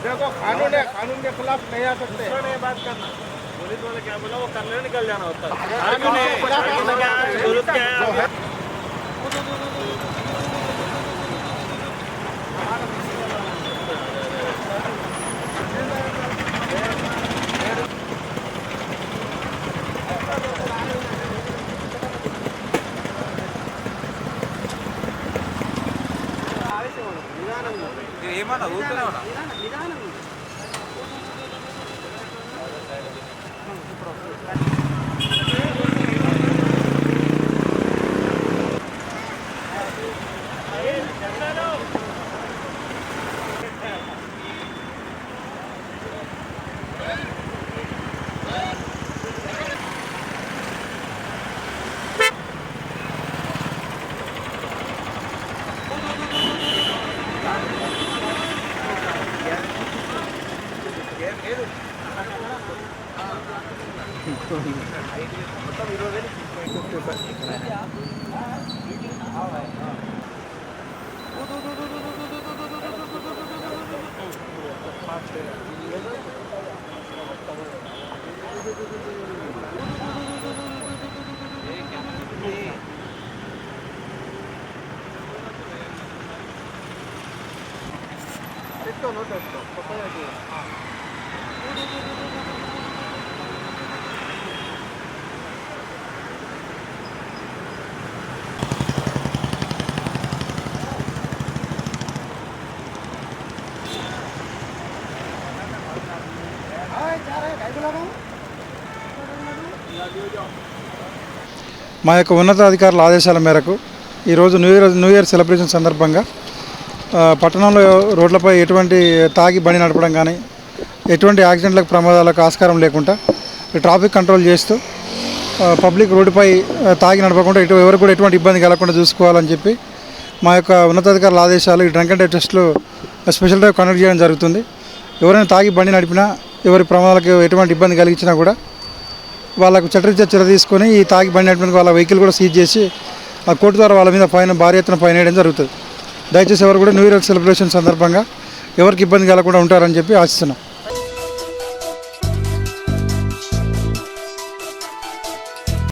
देखो कानून है, कानून के खिलाफ नहीं आ सकते। नहीं बात करना, पुलिस वाले क्या बोला, वो करने निकल जाना होता है। जरूरत क्या है? ఏమన్నా ఊరుకునే ఉన్నా మొత్తం మా యొక్క ఉన్నతాధికారుల ఆదేశాల మేరకు ఈరోజు న్యూ ఇయర్ సెలబ్రేషన్ సందర్భంగా పట్టణంలో రోడ్లపై ఎటువంటి తాగి బండి నడపడం కానీ ఎటువంటి యాక్సిడెంట్లకు ప్రమాదాలకు ఆస్కారం లేకుండా ట్రాఫిక్ కంట్రోల్ చేస్తూ పబ్లిక్ రోడ్డుపై తాగి నడపకుండా ఎవరికి కూడా ఎటువంటి ఇబ్బంది కలగకుండా చూసుకోవాలని చెప్పి మా యొక్క ఉన్నతాధికారుల ఆదేశాలు ఈ డ్రంక్ అండ్ డ్రైవ్ టెస్ట్లో స్పెషల్ డ్రైవ్ కండక్ట్ చేయడం జరుగుతుంది. ఎవరైనా తాగి బండి నడిపినా ఎవరి ప్రమాదాలకు ఎటువంటి ఇబ్బంది కలిగించినా కూడా వాళ్ళకు చట్టరీత్యా చర్య తీసుకొని ఈ తాగి బండి నడిపినందుకు వాళ్ళ వెహికల్ కూడా సీజ్ చేసి ఆ కోర్టు ద్వారా వాళ్ళ మీద భారీ ఎత్తున ఫైన్ వేయడం జరుగుతుంది. దయచేసి ఎవరు కూడా న్యూ ఇయర్ సెలబ్రేషన్ సందర్భంగా ఎవరికి ఇబ్బంది కలగకుండా ఉంటారని చెప్పి ఆశిస్తున్నాం.